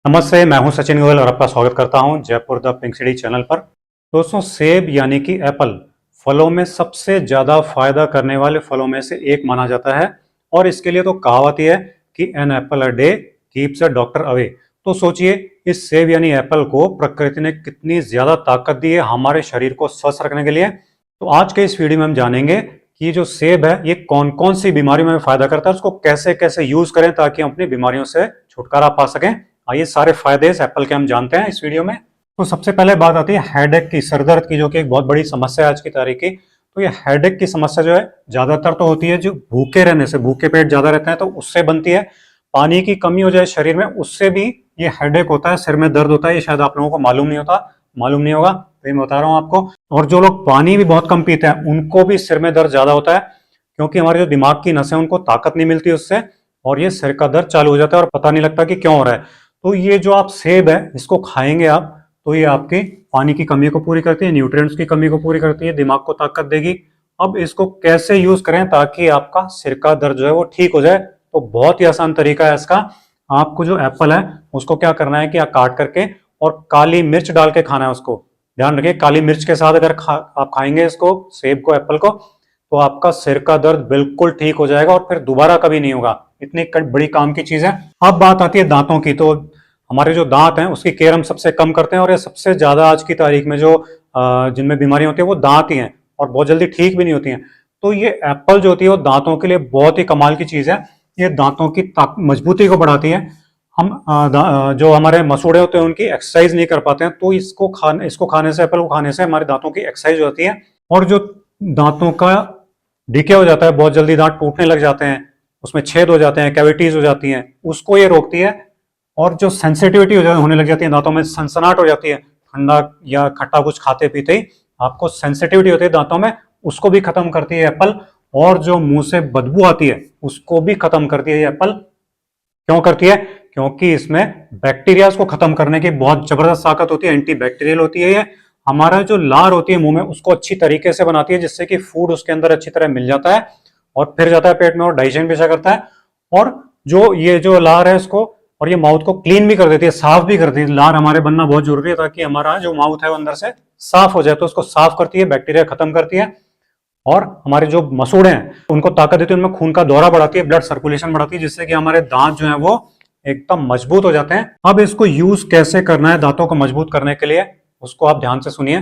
नमस्ते, मैं हूं सचिन गोयल और आपका स्वागत करता हूं Jaipur the pink city channel पर। दोस्तों, सेब यानी कि एप्पल फलों में सबसे ज़्यादा फायदा करने वाले फलों में से एक माना जाता है और इसके लिए तो कहावत ही है कि an apple a day keeps a doctor away. तो सोचिए, इस सेब यानी एप्पल को प्रकृति ने कितनी ज़्यादा ताकत दी है हमारे शरीर को स्वस्थ रखने के लिए। तो आज के इस वीडियो में हम जानेंगे कि जो सेब है ये कौन कौन सी बीमारियों में फायदा करता है, उसको कैसे कैसे यूज करें ताकि हम अपनी बीमारियों से छुटकारा पा सकें। आइए सारे फायदे इस एप्पल के हम जानते हैं इस वीडियो में। तो सबसे पहले बात आती है हेडेक की, सरदर्द की, जो कि एक बहुत बड़ी समस्या है आज की तारीख की। तो ये हेडेक की समस्या जो है ज्यादातर तो होती है जो भूखे रहने से, भूखे पेट ज्यादा रहते हैं तो उससे बनती है। पानी की कमी हो जाए शरीर में, उससे भी ये हेडेक होता है, सिर में दर्द होता है। ये शायद आप लोगों को मालूम नहीं होता, मालूम नहीं होगा, तो मैं बता रहा हूँ आपको। और जो लोग पानी भी बहुत कम पीते हैं उनको भी सिर में दर्द ज्यादा होता है, क्योंकि हमारे जो दिमाग की नसें उनको ताकत नहीं मिलती उससे, और ये सिर का दर्द चालू हो जाता है और पता नहीं लगता कि क्यों हो रहा है। तो ये जो आप सेब है इसको खाएंगे आप, तो ये आपकी पानी की कमी को पूरी करती है, न्यूट्रिएंट्स की कमी को पूरी करती है, दिमाग को ताकत देगी। अब इसको कैसे यूज करें ताकि आपका सिर का दर्द जो है वो ठीक हो जाए, तो बहुत ही आसान तरीका है इसका। आपको जो एप्पल है उसको क्या करना है कि आप काट करके और काली मिर्च डाल के खाना है उसको। ध्यान रखिए, काली मिर्च के साथ अगर आप खाएंगे इसको, सेब को, एप्पल को, तो आपका सिर का दर्द बिल्कुल ठीक हो जाएगा और फिर दोबारा कभी नहीं होगा। इतनी बड़ी काम की चीज है। अब बात आती है दांतों की। तो हमारे जो दांत हैं उसकी केयर हम सबसे कम करते हैं, और ये सबसे ज्यादा आज की तारीख में जो जिनमें बीमारियां होती है वो दांत ही हैं, और बहुत जल्दी ठीक भी नहीं होती हैं। तो ये एप्पल जो होती है वो दांतों के लिए बहुत ही कमाल की चीज है। ये दांतों की मजबूती को बढ़ाती है। हम जो हमारे मसूड़े होते हैं उनकी एक्सरसाइज नहीं कर पाते हैं, तो इसको खाने से, एप्पल को खाने से हमारे दांतों की एक्सरसाइज होती है। और जो दांतों का डिके हो जाता है, बहुत जल्दी दांत टूटने लग जाते हैं, उसमें छेद हो जाते हैं, कैविटीज हो जाती हैं, उसको ये रोकती है। और जो सेंसिटिविटी होने लग जाती है दांतों में, सनसनाहट हो जाती है ठंडा या खट्टा कुछ खाते पीते ही, आपको सेंसिटिविटी होती है दांतों में, उसको भी खत्म करती है एप्पल। और जो मुंह से बदबू आती है उसको भी खत्म करती है ये एप्पल। क्यों करती है? क्योंकि इसमें बैक्टीरिया को खत्म करने की बहुत जबरदस्त ताकत होती है, एंटी बैक्टीरियल होती है ये। हमारा जो लार होती है मुंह में उसको अच्छी तरीके से बनाती है, जिससे कि फूड उसके अंदर अच्छी तरह मिल जाता है और फिर जाता है पेट में और डाइजेशन भी अच्छा करता है। और जो ये जो लार है इसको, और ये माउथ को क्लीन भी कर देती है, साफ भी करती है। लार हमारे बनना बहुत जरूरी है ताकि हमारा जो माउथ है वो अंदर से साफ हो जाए, तो उसको साफ करती है, बैक्टीरिया खत्म करती है। और हमारे जो मसूड़े हैं उनको ताकत देती है, उनमें खून का दौरा बढ़ाती है, ब्लड सर्कुलेशन बढ़ाती है, जिससे कि हमारे दांत जो है वो एकदम मजबूत हो जाते हैं। अब इसको यूज कैसे करना है दांतों को मजबूत करने के लिए, उसको आप ध्यान से सुनिए।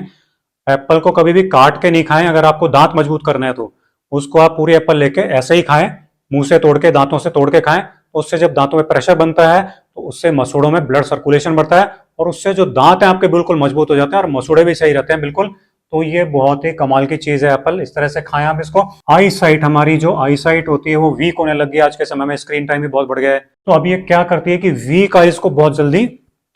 एप्पल को कभी भी काट के नहीं खाएं। अगर आपको दांत मजबूत करना है तो उसको आप पूरी एप्पल लेके ऐसे ही खाएं, मुंह से तोड़ के, दांतों से तोड़ के खाएं। उससे जब दांतों में प्रेशर बनता है तो उससे मसूड़ों में ब्लड सर्कुलेशन बढ़ता है, और उससे जो दांत है आपके बिल्कुल मजबूत हो जाते हैं और मसूड़े भी सही रहते हैं बिल्कुल। तो ये बहुत ही कमाल की चीज है एप्पल, इस तरह से खाएं आप इसको। आई साइट, हमारी जो आई साइट होती है वो वीक होने लगी है आज के समय में, स्क्रीन टाइम भी बहुत बढ़ गया है। तो अब ये क्या करती है कि वीक आईज को बहुत जल्दी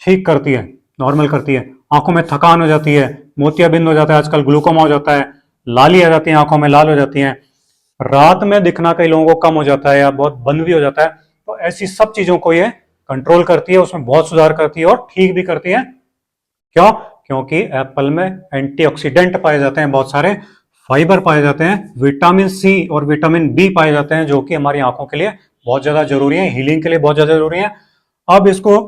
ठीक करती है, नॉर्मल करती है। आंखों में थकान हो जाती है, मोतियाबिंद हो जाता है, आजकल ग्लूकोमा हो जाता है, लाली आ जाती है, आंखों में लाल हो जाती है, रात में दिखना कई लोगों को कम हो जाता है या बहुत बंद भी हो जाता है। तो ऐसी सब चीजों को ये कंट्रोल करती है, उसमें बहुत सुधार करती है और ठीक भी करती है। क्यों? क्योंकि एप्पल में एंटीऑक्सीडेंट पाए जाते हैं, बहुत सारे फाइबर पाए जाते हैं, विटामिन सी और विटामिन बी पाए जाते हैं, जो कि हमारी आंखों के लिए बहुत ज्यादा जरूरी है, हीलिंग के लिए बहुत ज्यादा जरूरी है। अब इसको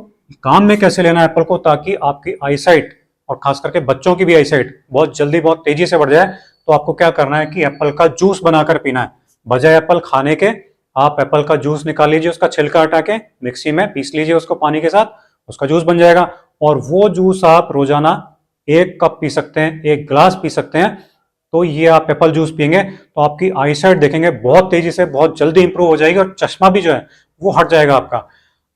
काम में कैसे लेना है एप्पल को, ताकि आपकी आईसाइट, और खास करके बच्चों की भी आईसाइट बहुत जल्दी, बहुत तेजी से बढ़ जाए, तो आपको क्या करना है कि एप्पल का जूस बनाकर पीना है। बजाय एप्पल खाने के आप एप्पल का जूस निकाल लीजिए, उसका छिलका हटा के मिक्सी में पीस लीजिए उसको पानी के साथ, उसका जूस बन जाएगा। और वो जूस आप रोजाना 1 कप पी सकते हैं, 1 गिलास पी सकते हैं। तो ये आप एप्पल जूस पियेंगे तो आपकी आईसाइट देखेंगे बहुत तेजी से, बहुत जल्दी इंप्रूव हो जाएगी, और चश्मा भी जो है वो हट जाएगा आपका।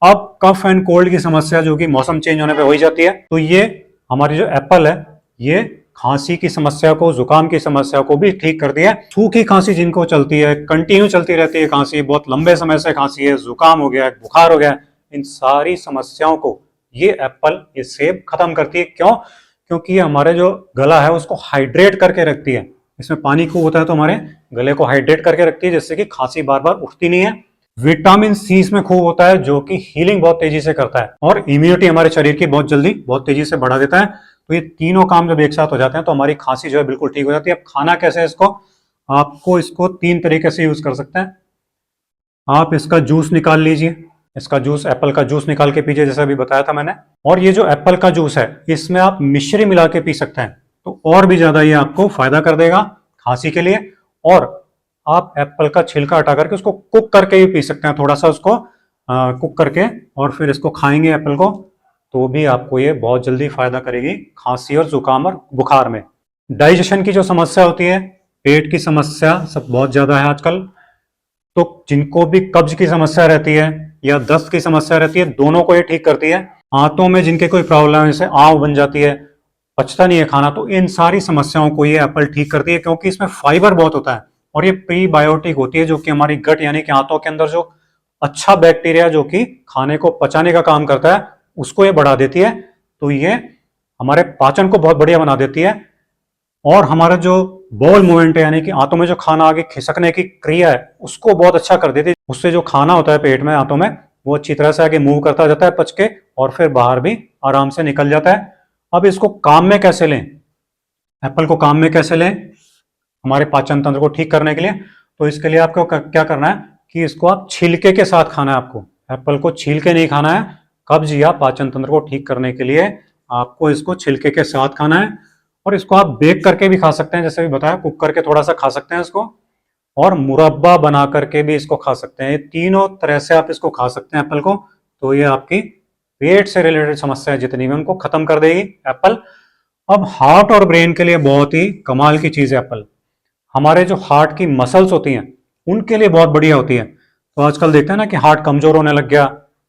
अब कफ एंड कोल्ड की समस्या, जो कि मौसम चेंज होने पे हो ही जाती है, तो ये हमारी जो एप्पल है ये खांसी की समस्या को, जुकाम की समस्या को भी ठीक करती है। सूखी खांसी जिनको चलती है, कंटिन्यू चलती रहती है खांसी, बहुत लंबे समय से खांसी है, जुकाम हो गया, बुखार हो गया, इन सारी समस्याओं को ये एप्पल, ये सेब खत्म करती है। क्यों? क्योंकि ये हमारे जो गला है उसको हाइड्रेट करके रखती है। इसमें पानी खूब होता है तो हमारे गले को हाइड्रेट करके रखती है, जिससे कि खांसी बार बार उठती नहीं है। विटामिन सी इसमें खूब होता है, जो कि हीलिंग बहुत तेजी से करता है और इम्यूनिटी हमारे शरीर की बहुत जल्दी, बहुत तेजी से बढ़ा देता है। तो ये तीनों काम जब एक साथ हो जाते हैं तो हमारी खांसी जो है बिल्कुल ठीक हो जाती है। अब खाना कैसे है इसको, आपको इसको 3 तरीके से यूज कर सकते हैं। आप इसका जूस निकाल लीजिए, इसका जूस, एप्पल का जूस निकाल के पीजिए, जैसा अभी बताया था मैंने। और ये जो एप्पल का जूस है, इसमें आप मिश्री मिला के पी सकते हैं, तो और भी ज्यादा ये आपको फायदा कर देगा खांसी के लिए। और आप एप्पल का छिलका हटा करके उसको कुक करके भी पी सकते हैं, थोड़ा सा उसको कुक करके, और फिर इसको खाएंगे एप्पल को, तो भी आपको ये बहुत जल्दी फायदा करेगी खांसी और जुकाम और बुखार में। डाइजेशन की जो समस्या होती है, पेट की समस्या सब बहुत ज्यादा है आजकल, तो जिनको भी कब्ज की समस्या रहती है या दस्त की समस्या रहती है, दोनों को ये ठीक करती है। आंतों में जिनके कोई प्रॉब्लम है, जैसे आंव बन जाती है, पचता नहीं है खाना, तो इन सारी समस्याओं को ये एप्पल ठीक करती है, क्योंकि इसमें फाइबर बहुत होता है और ये प्रीबायोटिक होती है, जो कि हमारी गट यानी कि आंतों के अंदर जो अच्छा बैक्टीरिया जो कि खाने को पचाने का काम करता है, उसको ये बढ़ा देती है। तो ये हमारे पाचन को बहुत बढ़िया बना देती है, और हमारा जो बॉल मूवमेंट है, यानी कि आंतों में जो खाना आगे खिसकने की क्रिया है, उसको बहुत अच्छा कर देती है। उससे जो खाना होता है पेट में, आंतों में, वो अच्छी तरह से आगे मूव करता जाता है पच के, और फिर बाहर भी आराम से निकल जाता है। अब इसको काम में कैसे लें, एप्पल को काम में कैसे लें हमारे पाचन तंत्र को ठीक करने के लिए, तो इसके लिए आपको क्या करना है कि इसको आप छिलके के साथ खाना है। आपको एप्पल को छील के नहीं खाना है। कब्ज या पाचन तंत्र को ठीक करने के लिए आपको इसको छिलके के साथ खाना है, और इसको आप बेक करके भी खा सकते हैं, जैसे भी बताया, कुक करके थोड़ा सा खा सकते हैं इसको, और मुरब्बा बना करके भी इसको खा सकते हैं। ये तीनों तरह से आप इसको खा सकते हैं एप्पल को, तो ये आपकी पेट से रिलेटेड समस्याएं जितनी भी उनको खत्म कर देगी एप्पल। अब हार्ट और ब्रेन के लिए बहुत ही कमाल की चीज है एप्पल। हमारे जो हार्ट की मसल्स होती हैं, उनके लिए बहुत बढ़िया होती है। तो आजकल देखते हैं ना कि हार्ट कमजोर होने लग गया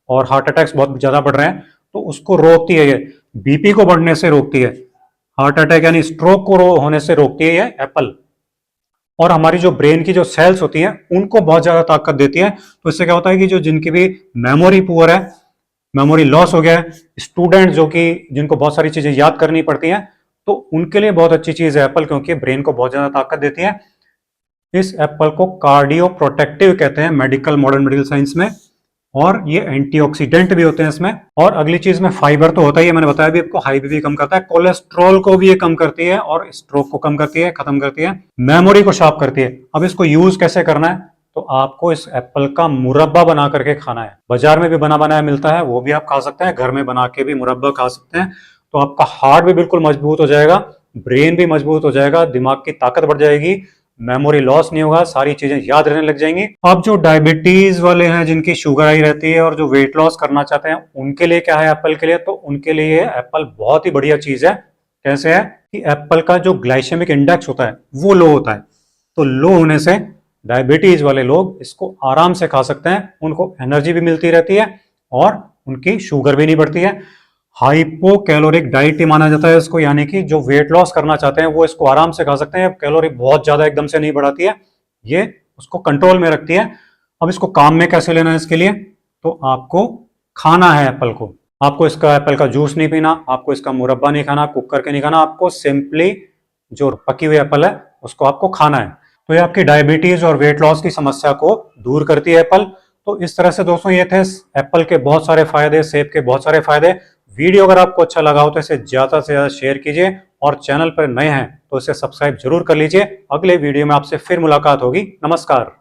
और हार्ट अटैक्स बहुत ज्यादा बढ़ रहे हैं, तो उसको रोकती है ये, बीपी को बढ़ने से रोकती है, हार्ट अटैक यानी स्ट्रोक को होने से रोकती है ये एप्पल। और हमारी जो ब्रेन की जो सेल्स होती हैं, उनको बहुत ज्यादा ताकत देती है। तो इससे क्या होता है कि जो जिनकी भी मेमोरी पुअर है, मेमोरी लॉस हो गया है, स्टूडेंट जो कि जिनको बहुत सारी चीजें याद करनी पड़ती हैं, तो उनके लिए बहुत अच्छी चीज है एप्पल, क्योंकि ब्रेन को बहुत ज्यादा ताकत देती है। इस एप्पल को कार्डियो प्रोटेक्टिव कहते हैं मेडिकल, मॉडर्न मेडिकल साइंस में, और ये एंटीऑक्सीडेंट भी होते हैं इसमें। और अगली चीज में फाइबर तो होता ही है, मैंने बताया भी आपको, हाई बीपी कम करता है, कोलेस्ट्रॉल को भी ये कम करती है, और स्ट्रोक को कम करती है, खत्म करती है, मेमोरी को शार्प करती है। अब इसको यूज कैसे करना है, तो आपको इस एप्पल का मुरब्बा बना करके खाना है। बाजार में भी बना बनाया मिलता है, वो भी आप खा सकते हैं, घर में बना के भी मुरब्बा खा सकते हैं। तो आपका हार्ट भी बिल्कुल मजबूत हो जाएगा, ब्रेन भी मजबूत हो जाएगा, दिमाग की ताकत बढ़ जाएगी, मेमोरी लॉस नहीं होगा, सारी चीजें याद रहने लग जाएंगी। अब जो डायबिटीज वाले हैं, जिनकी शुगर आई रहती है और जो वेट लॉस करना चाहते हैं, उनके लिए क्या है एप्पल के लिए, तो उनके लिए एप्पल बहुत ही बढ़िया चीज है। कैसे है कि एप्पल का जो ग्लाइसेमिक इंडेक्स होता है वो लो होता है, तो लो होने से डायबिटीज वाले लोग इसको आराम से खा सकते हैं, उनको एनर्जी भी मिलती रहती है और उनकी शुगर भी नहीं बढ़ती है। हाइपो कैलोरिक डाइट ही माना जाता है इसको, यानी कि जो वेट लॉस करना चाहते हैं वो इसको आराम से खा सकते हैं। कैलोरी बहुत ज्यादा एकदम से नहीं बढ़ाती है, ये उसको कंट्रोल में रखती है। अब इसको काम में कैसे लेना है इसके लिए, तो आपको खाना है एप्पल को। आपको इसका एप्पल का जूस नहीं पीना, आपको इसका मुरब्बा नहीं खाना, कुक करके नहीं खाना, आपको सिंपली जो पकी हुई एप्पल है उसको आपको खाना है। तो ये आपकी डायबिटीज और वेट लॉस की समस्या को दूर करती है एप्पल। तो इस तरह से दोस्तों ये थे एप्पल के बहुत सारे फायदे, सेब के बहुत सारे फायदे। वीडियो अगर आपको अच्छा लगा हो तो इसे ज्यादा से ज्यादा शेयर कीजिए, और चैनल पर नए हैं तो इसे सब्सक्राइब जरूर कर लीजिए। अगले वीडियो में आपसे फिर मुलाकात होगी। नमस्कार।